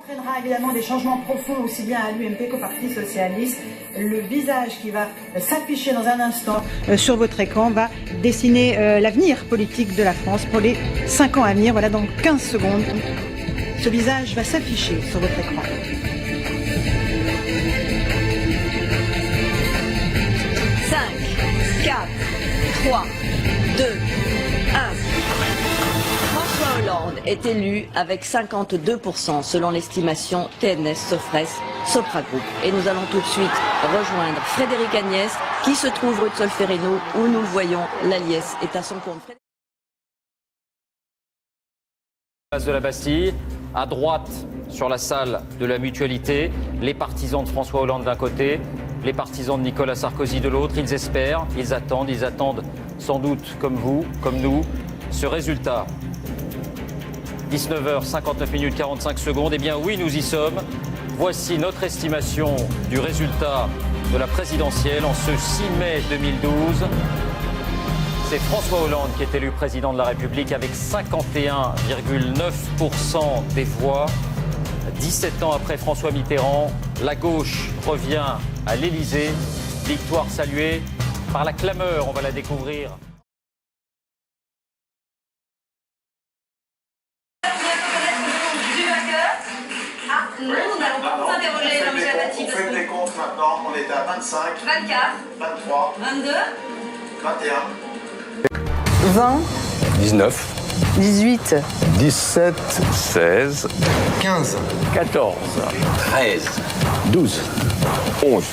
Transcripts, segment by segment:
Entraînera évidemment des changements profonds aussi bien à l'UMP qu'au Parti Socialiste. Le visage qui va s'afficher dans un instant sur votre écran va dessiner l'avenir politique de la France pour les 5 ans à venir. Voilà, dans 15 secondes, ce visage va s'afficher sur votre écran. 5, 4, 3, 2, 1. François Hollande est élu avec 52% selon l'estimation TNS Sofres Sopra Group. Et nous allons tout de suite rejoindre Frédéric Agnès qui se trouve rue de Solferino où nous le voyons, la liesse est à son compte. Place de la Bastille, à droite sur la salle de la Mutualité, les partisans de François Hollande d'un côté, les partisans de Nicolas Sarkozy de l'autre. Ils espèrent, ils attendent sans doute comme vous, comme nous, ce résultat. 19h59 45 secondes, eh bien oui, nous y sommes. Voici notre estimation du résultat de la présidentielle en ce 6 mai 2012. C'est François Hollande qui est élu président de la République avec 51,9% des voix. 17 ans après François Mitterrand, la gauche revient à l'Élysée. Victoire saluée par la clameur, on va la découvrir. Nous n'allons pas vous interroger, Jean-Michel Baptiste. On fait les comptes maintenant, on est à 25, 24, 23, 22, 21, 20, 19, 18, 17, 16, 15, 14, 13, 12, 11.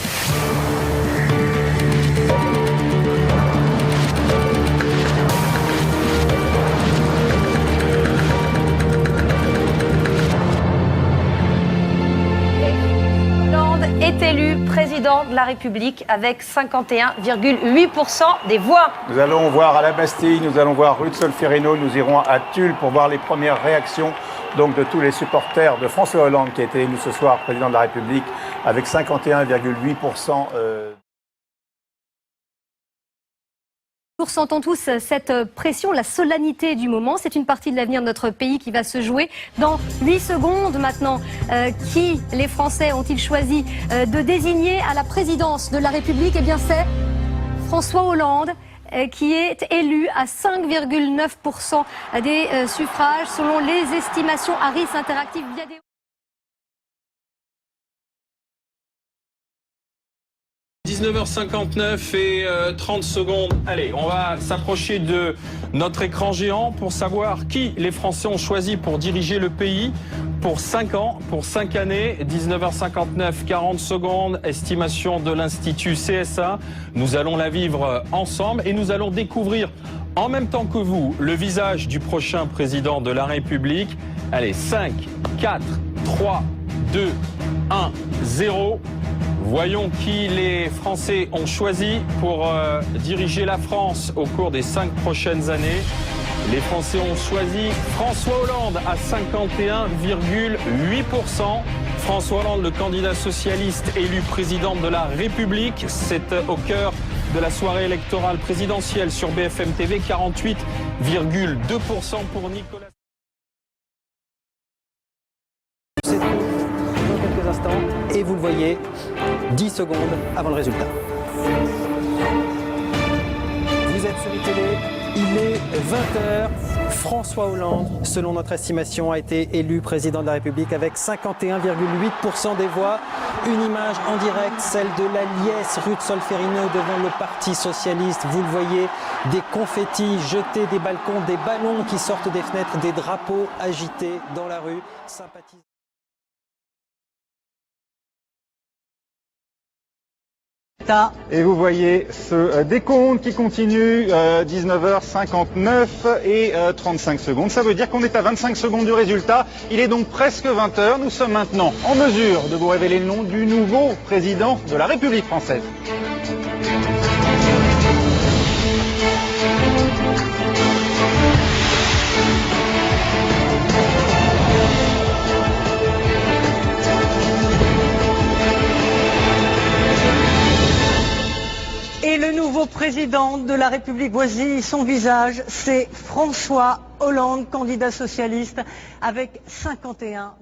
Est élu président de la République avec 51,8% des voix. Nous allons voir à la Bastille, nous allons voir rue de Solferino, nous irons à Tulle pour voir les premières réactions donc, de tous les supporters de François Hollande qui a été élu ce soir président de la République avec 51,8%. Nous ressentons tous cette pression, la solennité du moment. C'est une partie de l'avenir de notre pays qui va se jouer dans 8 secondes maintenant. Qui les Français ont-ils choisi de désigner à la présidence de la République? Eh bien, c'est François Hollande qui est élu à 5,9% des suffrages selon les estimations Harris Interactive Viadeo. – 19h59 et 30 secondes. Allez, on va s'approcher de notre écran géant pour savoir qui les Français ont choisi pour diriger le pays pour 5 ans, pour 5 années. 19h59, 40 secondes, estimation de l'Institut CSA. Nous allons la vivre ensemble et nous allons découvrir en même temps que vous le visage du prochain président de la République. Allez, 5, 4, 3, 2, 1, 0. Voyons qui les Français ont choisi pour diriger la France au cours des 5 prochaines années. Les Français ont choisi François Hollande à 51,8%. François Hollande, le candidat socialiste élu président de la République. C'est au cœur de la soirée électorale présidentielle sur BFM TV. 48,2% pour Nicolas. Et vous le voyez, 10 secondes avant le résultat. Vous êtes sur iTélé, il est 20h. François Hollande, selon notre estimation, a été élu président de la République avec 51,8% des voix. Une image en direct, celle de la liesse rue de Solferino devant le Parti Socialiste. Vous le voyez, des confettis jetés des balcons, des ballons qui sortent des fenêtres, des drapeaux agités dans la rue. Sympathisants. Et vous voyez ce décompte qui continue, 19h59 et 35 secondes. Ça veut dire qu'on est à 25 secondes du résultat. Il est donc presque 20h. Nous sommes maintenant en mesure de vous révéler le nom du nouveau président de la République française. Et le nouveau président de la République, voici son visage, c'est François Hollande, candidat socialiste, avec 51,...